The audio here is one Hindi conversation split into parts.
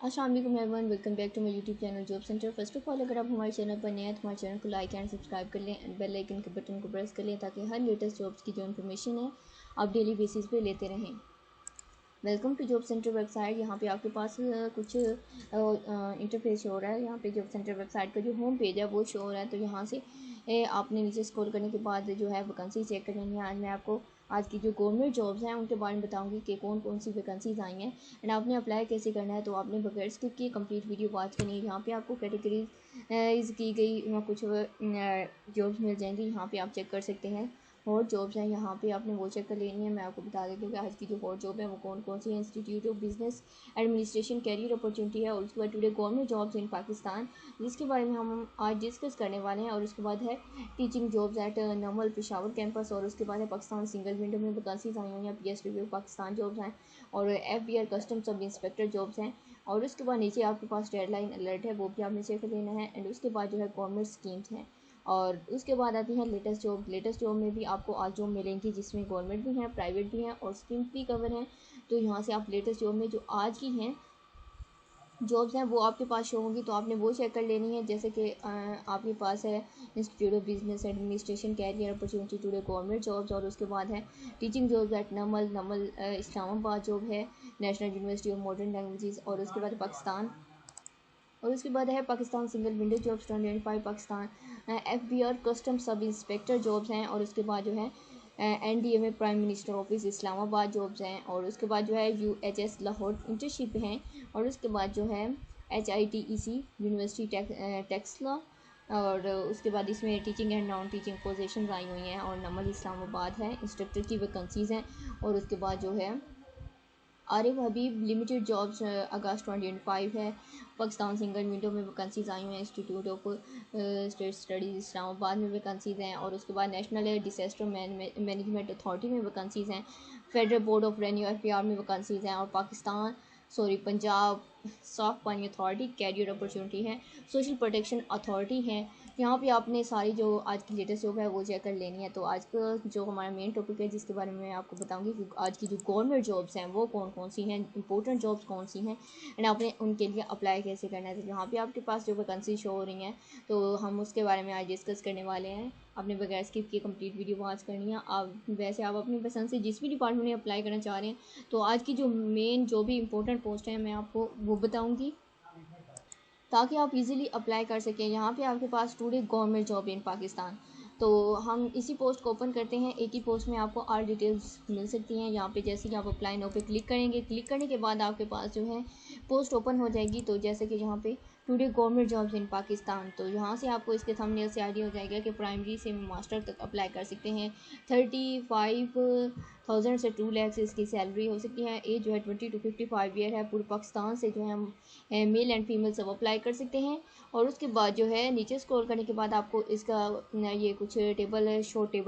अस्सलाम वालेकुम everyone, welcome back to my YouTube channel job centre. First of all अगर आप हमारे चैनल पर नए हैं तो हमारे चैनल को लाइक एंड सब्सक्राइब कर लें एंड बेल आइकन के बटन को प्रेस कर लें ताकि हर लेटेस्ट जॉब्स की जो इन्फॉर्मेशन है आप डेली बेसिस पे लेते रहें। Welcome to job centre website. यहाँ पे आपके पास कुछ इंटरफेस शो हो रहा है। यहाँ पे जॉब सेंटर वेबसाइट का जो होम पेज है वो शो हो रहा है। तो यहाँ से आपने नीचे स्क्रॉल करने के बाद जो है वैकेंसी चेक कर लेनी है। आज मैं आपको आज की जो गवर्नमेंट जॉब्स हैं उनके बारे में बताऊंगी कि कौन कौन सी वैकेंसीज आई हैं एंड आपने अप्लाई कैसे करना है। तो आपने बगैर स्किप किए कंप्लीट वीडियो वॉच करनी है। यहाँ पे आपको कैटेगरीज की गई कुछ जॉब्स मिल जाएंगी। यहाँ पे आप चेक कर सकते हैं। हॉट जॉब्स हैं, यहाँ पे आपने वो चेक कर लेनी है। मैं आपको बता देती हूँ कि आज की जो हॉट जॉब है वो कौन कौन सी है। Institute of business administration career opportunity है, और उसके बाद today government jobs in Pakistan, जिसके बारे में हम आज डिस्कस करने वाले हैं। और उसके बाद है teaching jobs eight normal Peshawar campus, और उसके बाद है पाकिस्तान सिंगल विंडो में वैकेंसीज आई हुई हैं। PSW पाकिस्तान जॉब्स हैं, और FBR custom sub inspector jobs हैं। और उसके बाद नीचे आपके पास डेडलाइन अलर्ट है, वो भी आपने चेक कर लेना है। एंड उसके बाद जो है गवर्नमेंट स्कीम्स हैं, और उसके बाद आती है लेटेस्ट जॉब। लेटेस्ट जॉब में भी आपको आज जॉब मिलेंगी जिसमें गवर्नमेंट भी हैं, प्राइवेट भी हैं और स्कीम भी कवर हैं। तो यहाँ से आप लेटेस्ट जॉब में जो आज की हैं जॉब्स हैं वो आपके पास शो होंगी, तो आपने वो चेक कर लेनी है। जैसे कि आपके पास है institute of business administration career opportunity today government jobs, और उसके बाद है teaching jobs at NUML Islamabad job है, national university of modern languages, और उसके बाद पाकिस्तान, और उसके बाद है Pakistan single window jobs 2025 Pakistan. FBR custom sub inspector jobs हैं, और उसके बाद जो है NDA में prime minister office Islamabad jobs हैं, और उसके बाद जो है UHS लाहौर इंटर्नशिप हैं, और उसके बाद जो है HITEC यूनिवर्सिटी टेक्सला, और उसके बाद इसमें teaching and non teaching positions आई हुई हैं, और नमल इस्लामाबाद है इंस्ट्रक्टर की वैकेंसीज़ हैं। और उसके बाद जो है आरिफ हबीब लिमिटेड जॉब्स अगस्त 2025 है। पाकिस्तान सिंगल विंडो में वैकेंसीज आई हुई हैं। Institute of state studies Islamabad में वैकेंसीज हैं, और उसके बाद नेशनल डिसास्टर मैनेजमेंट अथॉरिटी में वैकेंसीज हैं। Federal board of renew FBR में वैकेंसीज हैं, और पंजाब साफ पानी अथॉरिटी कैरियर अपॉर्चुनिटी है। सोशल प्रोटेक्शन अथॉरिटी है। यहाँ पे आपने सारी जो आज की लेटेस्ट जॉब है वो चेक कर लेनी है। तो आज का जो हमारा मेन टॉपिक है जिसके बारे में मैं आपको बताऊंगी कि आज की जो गवर्नमेंट जॉब्स हैं वो कौन कौन सी हैं, इंपॉर्टेंट जॉब्स कौन सी हैं एंड आपने उनके लिए अप्लाई कैसे करना है। तो यहाँ पे आपके पास जो वैकेंसी शो हो रही हैं तो हम उसके बारे में आज डिस्कस करने वाले हैं। आपने बगैर स्किप किए कंप्लीट वीडियो वॉच करनी है। वैसे आप अपनी पसंद से जिस भी डिपार्टमेंट में अप्लाई करना चाह रहे हैं तो आज की जो मेन जो भी इंपॉर्टेंट पोस्ट है मैं आपको वो बताऊँगी ताकि आप इजीली अप्लाई कर सकें। यहाँ पे आपके पास today government job in Pakistan, तो हम इसी पोस्ट को ओपन करते हैं। एक ही पोस्ट में आपको और डिटेल्स मिल सकती हैं। यहाँ पे जैसे कि आप अप्लाई नाउ पे क्लिक करेंगे, क्लिक करने के बाद आपके पास जो है पोस्ट ओपन हो जाएगी। तो जैसे कि यहाँ पे today government jobs in Pakistan, तो यहाँ से आपको इसके थंबनेल से आइडिया हो जाएगा कि प्राइमरी से मास्टर तक अप्लाई कर सकते हैं। 35,000 से 2 लाख इसकी सैलरी हो सकती है। एज जो है 20 to 55 ईयर है। पूरे पाकिस्तान से जो है हम मेल एंड फीमेल सब अप्लाई कर सकते हैं। और उसके बाद जो है नीचे स्क्रॉल करने के बाद आपको इसका ये कुछ टेबल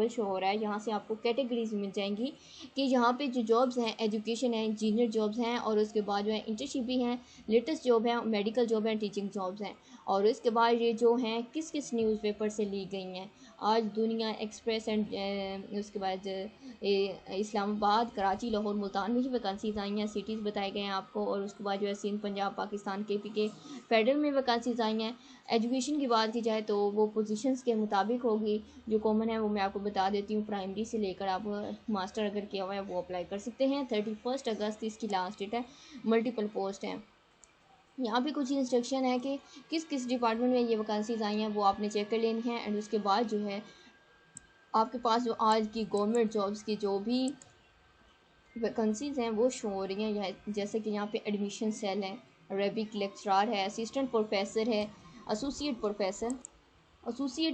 शो हो रहा है। यहाँ से आपको कैटेगरीज मिल जाएंगी कि यहाँ पे जो जॉब्स हैं एजुकेशन है, इंजीनियर जॉब्स हैं, और उसके बाद जो है इंटर्नशिप भी हैं, लेटेस्ट जॉब है, मेडिकल जॉब है, टीचिंग जॉब्स हैं। और इसके बाद ये जो हैं किस किस न्यूज़पेपर से ली गई हैं, आज दुनिया एक्सप्रेस एंड उसके बाद इस्लामाबाद, कराची, लाहौर, मुल्तान में ही वैकेंसीज आई हैं। सिटीज़ बताए गए हैं आपको। और उसके बाद जो है सिंध, पंजाब, पाकिस्तान, KP के फेडरल में वैकेंसीज आई हैं। एजुकेशन की बात की जाए तो वो पोजीशंस के मुताबिक होगी। जो कॉमन है वो मैं आपको बता देती हूँ। प्राइमरी से लेकर आप मास्टर अगर किया हुआ है वो अप्लाई कर सकते हैं। 31 अगस्त इसकी लास्ट डेट है। मल्टीपल पोस्ट हैं। यहाँ पे कुछ इंस्ट्रक्शन है कि किस किस डिपार्टमेंट में ये वैकेंसीज आई हैं वो आपने चेक कर लेनी है। एंड उसके बाद जो है आपके पास जो आज की गवर्नमेंट जॉब्स की जो भी वैकेंसीज हैं वो शो हो रही हैं। जैसे कि यहाँ पे एडमिशन सेल है, अरेबिक लेक्चरार है, असिस्टेंट प्रोफेसर है, एसोसिएट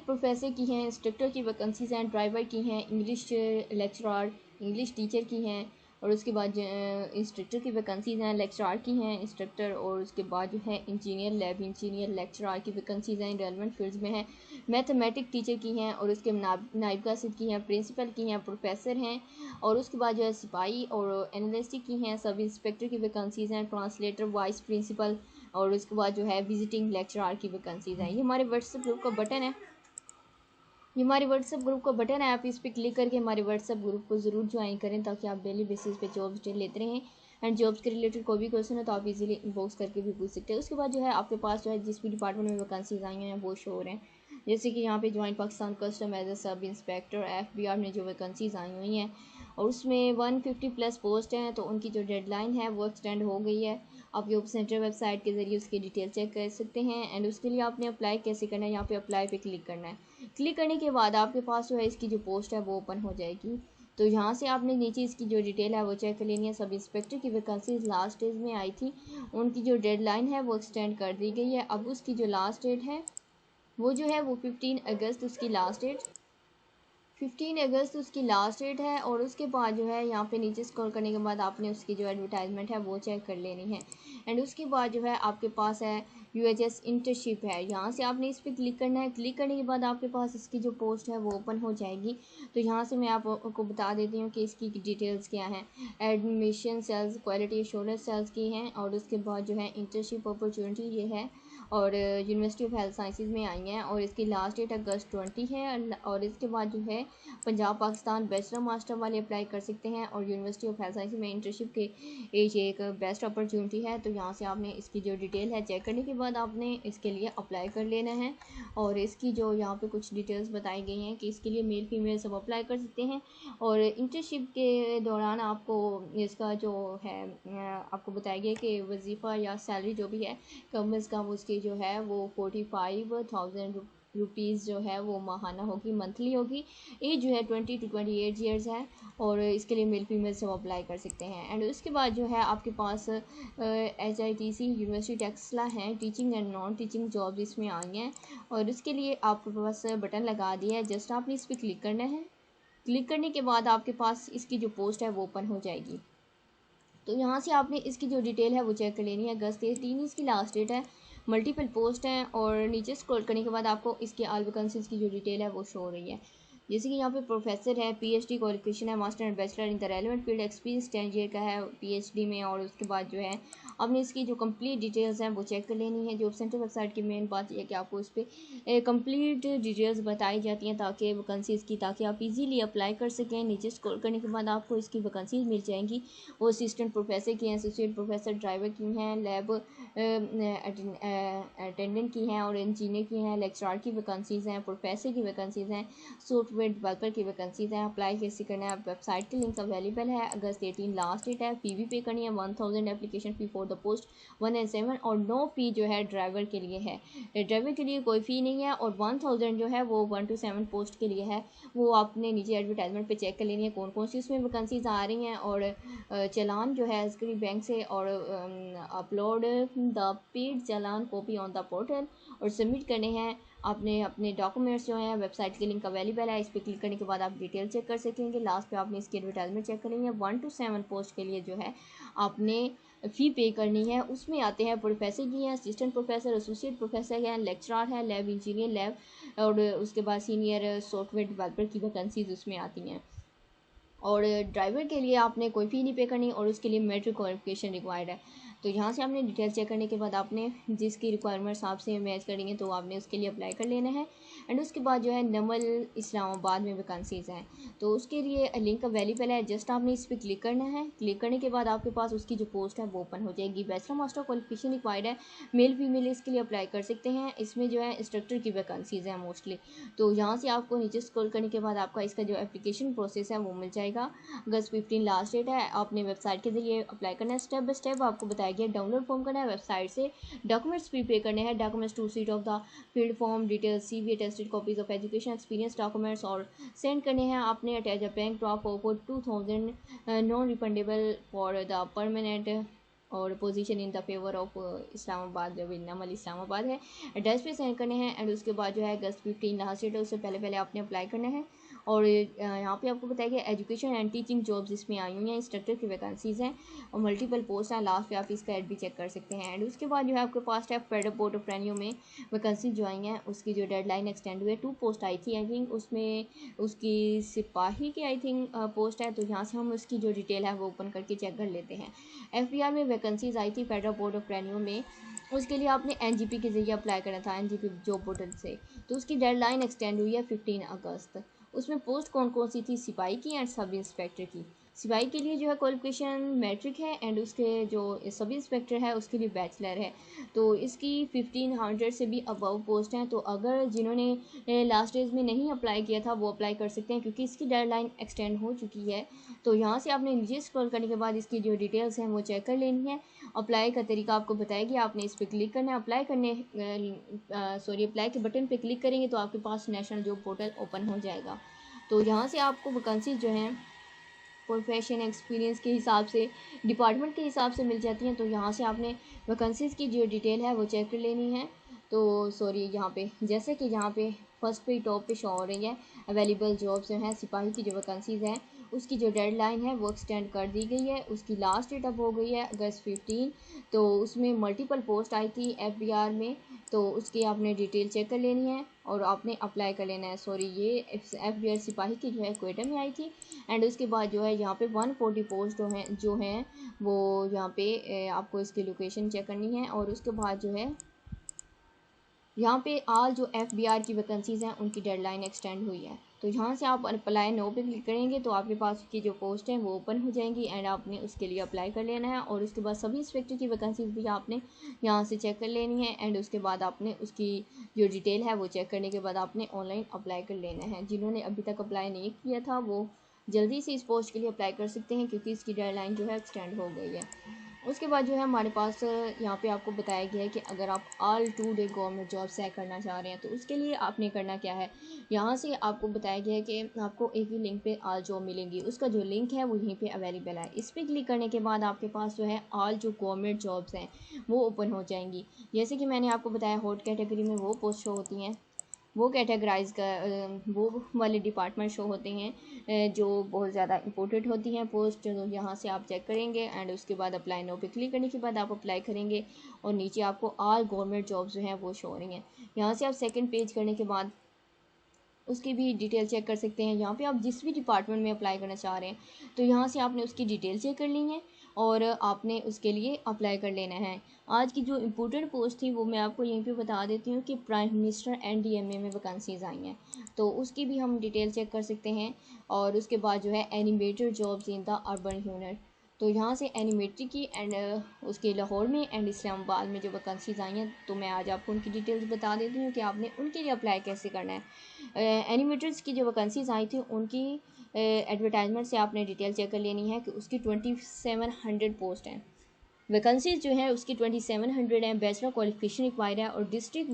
प्रोफेसर की हैं, इंस्ट्रक्टर की वैकेंसीज हैं, ड्राइवर की हैं, इंग्लिश लेक्चरार, इंग्लिश टीचर की हैं, और उसके बाद इंस्ट्रक्टर की वैकेंसीज हैं, लेक्चरार की हैं, इंस्ट्रक्टर, और उसके बाद जो है इंजीनियर, लैब इंजीनियर, लेक्चरार की वैकेंसीज हैं, रेलेवेंट फील्ड्स में हैं, मैथमेटिक टीचर की हैं, और उसके नायब कासिद की हैं, प्रिंसिपल की हैं, प्रोफेसर हैं, और उसके बाद जो है सिपाही और एनालिस्ट की हैं, सब इंस्पेक्टर की वैकेंसीज हैं, ट्रांसलेटर, वाइस प्रिंसिपल, और उसके बाद जो है विजिटिंग लेक्चरार की वैकेंसीज हैं। ये हमारे व्हाट्सएप ग्रुप का बटन है। आप इस पर क्लिक करके हमारे व्हाट्सएप ग्रुप को ज़रूर ज्वाइन करें ताकि आप डेली बेसिस पे जॉब्स लेते रहें। एंड जॉब्स के रिलेटेड कोई भी क्वेश्चन है तो आप इजीली इनबॉक्स करके भी पूछ सकते हैं। उसके बाद जो है आपके पास जो है जिस भी डिपार्टमेंट में वैकेंसीज आई हैं वो शो हो रहे हैं, जैसे कि यहाँ पे joint Pakistan custom as a sub inspector FBR में जो वैकेंसीज आई हुई हैं और उसमें 150+ पोस्ट हैं, तो उनकी जो डेडलाइन है वो एक्सटेंड हो गई है। आप जॉब सेंटर वेबसाइट के ज़रिए उसकी डिटेल चेक कर सकते हैं। एंड उसके लिए आपने अप्लाई कैसे करना है, यहाँ पे अप्लाई पे क्लिक करना है। क्लिक करने के बाद आपके पास जो है इसकी जो पोस्ट है वो ओपन हो जाएगी। तो यहाँ से आपने नीचे इसकी जो डिटेल है वो चेक कर लेनी है। सब इंस्पेक्टर की वैकेंसीज लास्ट डेज में आई थी, उनकी जो डेडलाइन है वो एक्सटेंड कर दी गई है। अब उसकी जो लास्ट डेट है वो जो है वो 15 अगस्त उसकी लास्ट डेट 15 अगस्त उसकी लास्ट डेट है। और उसके बाद जो है यहाँ पे नीचे स्क्रॉल करने के बाद आपने उसकी जो एडवर्टाइजमेंट है वो चेक कर लेनी है। एंड उसके बाद जो है आपके पास है UHS इंटर्नशिप है, यहाँ से आपने इस पर क्लिक करना है। क्लिक करने के बाद आपके पास इसकी जो पोस्ट है वो ओपन हो जाएगी। तो यहाँ से मैं आपको बता देती हूँ कि इसकी डिटेल्स क्या हैं। Admission cells quality assurance cells की हैं, और उसके बाद जो है इंटर्नशिप अपॉर्चुनिटी ये है और यूनिवर्सिटी ऑफ हेल्थ साइंसेज में आई हैं, और इसकी लास्ट डेट अगस्त 20 है। और इसके बाद जो है पंजाब पाकिस्तान बैचलर मास्टर वाले अप्लाई कर सकते हैं, और यूनिवर्सिटी ऑफ हेल्थ साइंसेज में इंटर्नशिप के एज एक बेस्ट अपॉर्चुनिटी है। तो यहाँ से आपने इसकी जो डिटेल है चेक करने के बाद आपने इसके लिए अप्लाई कर लेना है। और इसकी जो यहाँ पे कुछ डिटेल्स बताई गई हैं कि इसके लिए मेल फीमेल सब अप्लाई कर सकते हैं। और इंटर्नशिप के दौरान आपको इसका जो है आपको बताया गया कि वजीफ़ा या सैलरी जो भी है कम अज़ कम उसकी जो है वो 45,000 रुपीज़ जो है वो माहाना होगी, मंथली होगी। एज जो है 20 to 28 ईयर्स है, और इसके लिए मेल फीमेल सब अप्लाई कर सकते हैं। एंड उसके बाद जो है आपके पास HITC यूनिवर्सिटी टेक्सला हैं, teaching and non teaching jobs इसमें आई हैं, और इसके लिए आपके पास बटन लगा दिया है। जस्ट आपने इस पर क्लिक करना है। क्लिक करने के बाद आपके पास इसकी जो पोस्ट है वो ओपन हो जाएगी। तो यहाँ से आपने इसकी जो डिटेल है वो चेक कर लेनी है। अगस्त 3 इसकी लास्ट डेट है, मल्टीपल पोस्ट हैं, और नीचे स्क्रॉल करने के बाद आपको इसके ऑल वैकेंसीज की जो डिटेल है वो शो हो रही है। जैसे कि यहाँ पे प्रोफेसर है, PhD क्वालिफिकेशन है, master and bachelor in the relevant field, experience 10 year का है PhD में। और उसके बाद जो है आपने इसकी जो कंप्लीट डिटेल्स हैं वो चेक कर लेनी है। जॉब सेंटर वेबसाइट की मेन बात यह है कि आपको इस पर कंप्लीट डिटेल्स बताई जाती हैं ताकि वैकेंसीज़ की, ताकि आप इजीली अप्लाई कर सकें। नीचे स्क्रॉल करने के बाद आपको इसकी वैकेंसीज मिल जाएंगी। वो असिस्टेंट प्रोफेसर की हैं, एसोसिएट प्रोफेसर, ड्राइवर की हैं, लैब अटेंडेंट की हैं, और इंजीनियर की हैं, लेक्चरार की वैकेंसीज़ हैं, प्रोफेसर की वैकेंसीज़ हैं, सॉफ्टवेयर डेवलपर की वैकेंसीज़ हैं। अप्लाई कैसे करना है, वेबसाइट के लिंक अवेलेबल है। अगस्त 18 लास्ट डेट है। फ़ी भी पे करनी है 1000 application fee for the post 1 and 7, और नो फ़ी जो है ड्राइवर के लिए है। ड्राइवर के लिए कोई फ़ी नहीं है, और 1000 जो है वो 1 to 7 पोस्ट के लिए है। वो आपने नीचे एडवर्टाइजमेंट पे चेक कर लेनी है कौन कौन सी उसमें वैकेंसीज आ रही हैं। और चालान जो है एसक्री बैंक से, और upload the paid challan copy on the portal, और सबमिट करने हैं आपने अपने डॉक्यूमेंट्स जो हैं। वेबसाइट के लिंक अवेलेबल है, इस पर क्लिक करने के बाद आप डिटेल चेक कर सकेंगे। लास्ट पे आपने इसकी एडवर्टाइजमेंट चेक करेंगे। 1 to 7 पोस्ट के लिए जो है आपने फ़ी पे करनी है। उसमें आते हैं प्रोफेसर की हैं, असिस्टेंट प्रोफेसर, एसोसिएट प्रोफेसर हैं, लेक्चरार है, लैब इंजीनियर, लैब, और उसके बाद सीनियर सॉफ्टवेयर डेवलपर की वैकेंसीज उसमें आती हैं। और ड्राइवर के लिए आपने कोई फ़ी नहीं पे करनी, और उसके लिए मेट्रिक क्वालिफिकेशन रिक्वायर्ड है। तो यहाँ से आपने डिटेल चेक करने के बाद आपने जिसकी रिक्वायरमेंट्स आपसे मैच करेंगे तो आपने उसके लिए अप्लाई कर लेना है। एंड उसके बाद जो है नमल इस्लामाबाद में वैकेंसीज़ हैं, तो उसके लिए लिंक अवेलेबल है। जस्ट आपने इस पर क्लिक करना है। क्लिक करने के बाद आपके पास उसकी जो पोस्ट है वो ओपन हो जाएगी। बैचलर मास्टर क्वालिफिकेशन रिक्वायर्ड है, मेल फीमेल इसके लिए अप्लाई कर सकते हैं। इसमें जो है इंस्ट्रक्टर की वैकेंसीज़ हैं मोस्टली। तो यहाँ से आपको नीचे स्क्रॉल करने के बाद आपका इसका जो एप्लीकेशन प्रोसेस है वो मिल जाएगा। अगस्त 15 लास्ट डेट है। आपने वेबसाइट के जरिए अप्लाई करना है। स्टेप बाय स्टेप आपको बताया गया। डाउनलोड फॉर्म करना है वेबसाइट से, डॉक्यूमेंट्स भी पे करने हैं। Documents 2 sheet of the filled form details, CV, attested copies of education experience documents, और सेंड करने हैं आपने। Attach a bank draft for 2000 non refundable for the permanent और position in the favour of Islamabad, जो नमल इस्लामाबाद है, एड्रेस पे सेंड करने हैं। एंड उसके बाद जो है अगस्त 15 लास्ट डेट है, उससे पहले पहले आपने अप्लाई करना है। और यहाँ पे आपको बताया गया एजुकेशन एंड टीचिंग जॉब्स इसमें आई हुई हैं, इंस्ट्रक्टर की वैकेंसीज़ हैं, और मल्टीपल पोस्ट हैं। लास्ट पे आप इसका एड भी चेक कर सकते हैं। एंड उसके बाद जो है आपके पास है फेडरल बोर्ड ऑफ ट्रेनिंग में वैकेंसी जो आई हैं उसकी जो डेडलाइन एक्सटेंड हुई है। 2 पोस्ट आई थी आई थिंक, उसमें उसकी सिपाही की आई थिंक पोस्ट है। तो यहाँ से हम उसकी जो डिटेल है वो ओपन करके चेक कर लेते हैं। FBR में वैकेंसीज आई थी फेडरल बोर्ड ऑफ ट्रेनिंग में, उसके लिए आपने NGP के जरिए अप्लाई करना था, NGP जॉब पोर्टल से। तो उसकी डेडलाइन एक्सटेंड हुई है 15 अगस्त। उसमें पोस्ट कौन कौन सी थी, सिपाही की एंड सब इंस्पेक्टर की। सिपाही के लिए जो है क्वालिफिकेशन मैट्रिक है एंड उसके जो सब इंस्पेक्टर है उसके लिए बैचलर है। तो इसकी 1500 से भी अबव पोस्ट हैं। तो अगर जिन्होंने लास्ट डेज में नहीं अप्लाई किया था वो अप्लाई कर सकते हैं, क्योंकि इसकी डेडलाइन एक्सटेंड हो चुकी है। तो यहाँ से आपने नीचे स्क्रॉल करने के बाद इसकी जो डिटेल्स हैं वो चेक कर लेनी है। अप्लाई का तरीका आपको बताएगी, आपने इस पर क्लिक करना है। अप्लाई के बटन पर क्लिक करेंगे तो आपके पास नेशनल जॉब पोर्टल ओपन हो जाएगा। तो यहाँ से आपको वैकेंसी जो हैं प्रोफेशन एक्सपीरियंस के हिसाब से, डिपार्टमेंट के हिसाब से मिल जाती हैं। तो यहाँ से आपने वैकेंसीज़ की जो डिटेल है वो चेक कर लेनी है। तो यहाँ पे जैसे कि यहाँ पे फर्स्ट पे टॉप पे शो हो रही है अवेलेबल जॉब्स जो हैं, सिपाही की जो वैकेंसीज़ हैं उसकी जो डेडलाइन है वो एक्सटेंड कर दी गई है। उसकी लास्ट डेट अब हो गई है अगस्त 15। तो उसमें मल्टीपल पोस्ट आई थी FBR में, तो उसकी आपने डिटेल चेक कर लेनी है और आपने अप्लाई कर लेना है। ये FBR सिपाही की जो है क्वेटा में आई थी। एंड उसके बाद जो है यहाँ पे 140 पोस्ट जो हैं वो यहाँ पे आपको इसकी लोकेशन चेक करनी है। और उसके बाद जो है यहाँ पे आज जो FBR की वैकेंसीज़ हैं उनकी डेडलाइन एक्सटेंड हुई है। तो यहाँ से आप अप्लाई नो पे क्लिक करेंगे तो आपके पास की जो पोस्ट हैं वो ओपन हो जाएंगी एंड आपने उसके लिए अप्लाई कर लेना है। और उसके बाद सभी इंस्पेक्टर की वैकेंसीज भी आपने यहाँ से चेक कर लेनी है एंड उसके बाद आपने उसकी जो डिटेल है वो चेक करने के बाद आपने ऑनलाइन अप्लाई कर लेना है। जिन्होंने अभी तक अप्लाई नहीं किया था वो जल्दी से इस पोस्ट के लिए अप्लाई कर सकते हैं, क्योंकि इसकी डेडलाइन जो है एक्सटेंड हो गई है। उसके बाद जो है हमारे पास यहाँ पे आपको बताया गया है कि अगर आप all 2 day government job select करना चाह रहे हैं तो उसके लिए आपने करना क्या है। यहाँ से आपको बताया गया है कि आपको एक ही लिंक पे ऑल जॉब मिलेंगी। उसका जो लिंक है वो यहीं पे अवेलेबल है। इस पर क्लिक करने के बाद आपके पास जो है ऑल जो गवर्नमेंट जॉब्स हैं वो ओपन हो जाएंगी। जैसे कि मैंने आपको बताया हॉट कैटेगरी में वो पोस्ट शो होती हैं, वो वो वाले डिपार्टमेंट शो होते हैं जो बहुत ज़्यादा इंपॉर्टेंट होती हैं पोस्ट। तो यहाँ से आप चेक करेंगे एंड उसके बाद अप्लाई नो पे क्लिक करने के बाद आप अप्लाई करेंगे और नीचे आपको ऑल गवर्नमेंट जॉब्स जो हैं वो शो हो रही हैं। यहाँ से आप सेकंड पेज करने के बाद उसकी भी डिटेल चेक कर सकते हैं। यहाँ पे आप जिस भी डिपार्टमेंट में अप्लाई करना चाह रहे हैं तो यहाँ से आपने उसकी डिटेल चेक कर ली है और आपने उसके लिए अप्लाई कर लेना है। आज की जो इम्पोर्टेंट पोस्ट थी वो मैं आपको यहीं पे बता देती हूँ कि प्राइम मिनिस्टर NDMA में वैकेंसीज आई हैं, तो उसकी भी हम डिटेल चेक कर सकते हैं। और उसके बाद जो है animator jobs in the urban unit, तो यहाँ से एनिमेटर की एंड उसके लाहौर में एंड इस्लामाबाद में जो वैकेंसीज आई हैं तो मैं आज आपको उनकी डिटेल्स बता देती हूँ कि आपने उनके लिए अप्लाई कैसे करना है। एनिमेटर्स की जो वैकेंसीज आई थी उनकी एडवर्टाइजमेंट से आपने डिटेल चेक कर लेनी है कि उसकी 2700 पोस्ट हैं। वैकेंसीज जो है उसकी 2700 हैं। बैचलर क्वालिफिकेशन रिक्वायर्ड है और डिस्ट्रिक्ट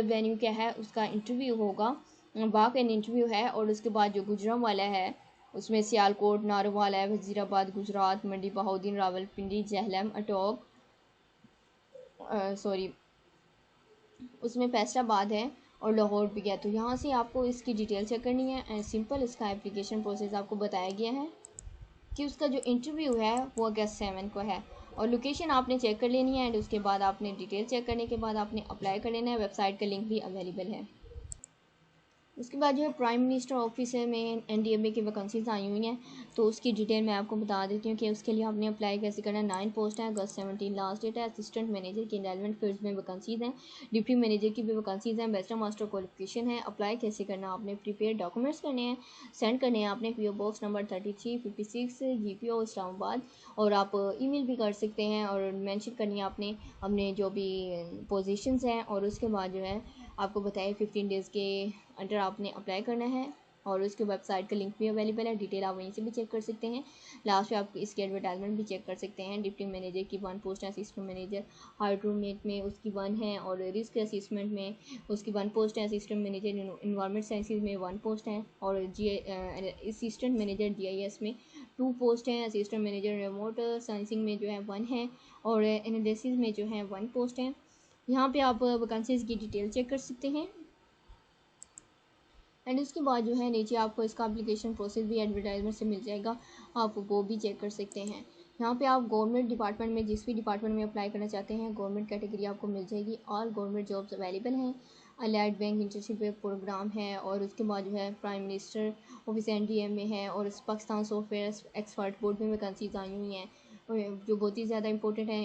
वेन्यू क्या है उसका इंटरव्यू होगा, वाक एंड इंटरव्यू है। और उसके बाद जो गुजरांवाला है उसमें सियालकोट, नारोवाला है, वजीराबाद गुजरात, मंडी बहाउद्दीन, रावलपिंडी, जहलम, अटोक उसमें फैसलाबाद है और लाहौर भी है। तो यहाँ से आपको इसकी डिटेल चेक करनी है एंड सिंपल इसका एप्लीकेशन प्रोसेस आपको बताया गया है कि उसका जो इंटरव्यू है वो अगस्त 7 को है। और लोकेशन आपने चेक कर लेनी है एंड उसके बाद आपने डिटेल चेक करने के बाद आपने अप्लाई कर लेना है। वेबसाइट का लिंक भी अवेलेबल है। उसके बाद जो है प्राइम मिनिस्टर ऑफिस में NDMA की वैकेंसीज आई हुई हैं, तो उसकी डिटेल मैं आपको बता देती हूँ कि उसके लिए आपने अप्लाई कैसे करना है। 9 पोस्ट हैं, अगस्त 17 लास्ट डेट है। असिस्टेंट मैनेजर की रेलेवेंट फील्ड्स में वैकेंसीज हैं, डिप्टी मैनेजर की भी वैकेंसीज हैं, बैचलर मास्टर क्वालिफिकेशन है। अप्लाई कैसे करना, आपने प्रीपेड डॉक्यूमेंट्स करने हैं, सेंड करने हैं आपने PO box number 3356 GPO Islamabad. और आप ईमेल भी कर सकते हैं और मेंशन करनी है आपने अपने जो भी पोजीशंस हैं। और उसके बाद जो है आपको बताइए 15 डेज़ के अंडर आपने अप्लाई करना है। और उसके वेबसाइट का लिंक भी अवेलेबल है, डिटेल आप वहीं से भी चेक कर सकते हैं। लास्ट में आप इसकी एडवर्टाइजमेंट भी चेक कर सकते हैं। डिप्टी मैनेजर की 1 पोस्ट है, असिस्टेंट मैनेजर हाइड्रोमेट में उसकी 1 है और रिस्क असिस्मेंट में उसकी 1 पोस्ट है। असिस्टेंट मैनेजर इन्वायरमेंट साइंसेज में 1 पोस्ट है और असिस्टेंट मैनेजर GIS में 2 पोस्ट हैं। असिस्टेंट मैनेजर रिमोट सेंसिंग में जो है 1 है और एनालिसिस में जो है 1 पोस्ट है। यहाँ पे आप वैकेंसीज की डिटेल चेक कर सकते हैं एंड उसके बाद जो है नीचे आपको इसका एप्लीकेशन प्रोसेस भी एडवर्टाइजमेंट से मिल जाएगा, आप वो भी चेक कर सकते हैं। यहाँ पे आप गवर्नमेंट डिपार्टमेंट में जिस भी डिपार्टमेंट में अप्लाई करना चाहते हैं गवर्नमेंट कैटेगरी आपको मिल जाएगी। ऑल गवर्नमेंट जॉब्स अवेलेबल हैं। अलाइड बैंक इंटर्नशिप प्रोग्राम है और उसके बाद जो है प्राइम मिनिस्टर ऑफिस NDMA है और पाकिस्तान सॉफ्टवेयर एक्सपर्ट बोर्ड में वैकेंसीज आई हुई हैं जो बहुत ही ज़्यादा इंपॉर्टेंट है।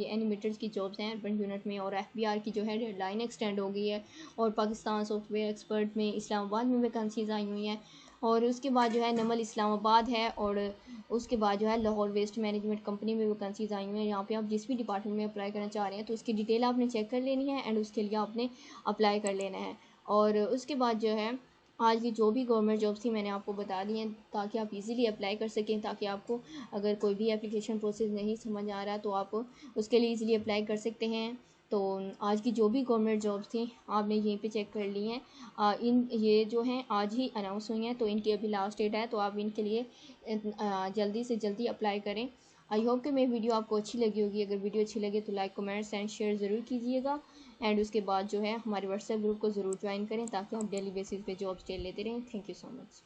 एनिमेटर्स की जॉब्स हैं अर्बन यूनिट में। और FBR की जो है डेडलाइन एक्सटेंड हो गई है। और पाकिस्तान सॉफ्टवेयर एक्सपर्ट में इस्लामाबाद में वैकेंसीज आई हुई हैं। और उसके बाद जो है नमल इस्लामाबाद है, और उसके बाद जो है लाहौर वेस्ट मैनेजमेंट कंपनी में वैकेंसीज आई हुई हैं। यहाँ पे आप जिस भी डिपार्टमेंट में अप्लाई करना चाह रहे हैं तो उसकी डिटेल आपने चेक कर लेनी है एंड उसके लिए आपने अप्लाई कर लेना है। और उसके बाद जो है आज की जो भी गवर्नमेंट जॉब्स थी मैंने आपको बता दी हैं ताकि आप इजीली अप्लाई कर सकें, ताकि आपको अगर कोई भी एप्लीकेशन प्रोसेस नहीं समझ आ रहा तो आप उसके लिए इजीली अप्लाई कर सकते हैं। तो आज की जो भी गवर्नमेंट जॉब्स थी आपने यहीं पे चेक कर ली हैं। इन ये जो हैं आज ही अनाउंस हुई हैं, तो इनकी अभी लास्ट डेट है, तो आप इनके लिए जल्दी से जल्दी अप्लाई करें। आई होप कि मेरी वीडियो आपको अच्छी लगी होगी। अगर वीडियो अच्छी लगे तो लाइक कमेंट्स एंड शेयर ज़रूर कीजिएगा एंड उसके बाद जो है हमारे व्हाट्सएप ग्रुप को ज़रूर ज्वाइन करें ताकि आप डेली बेसिस पे जॉब्स ले लेते रहें। Thank you so much.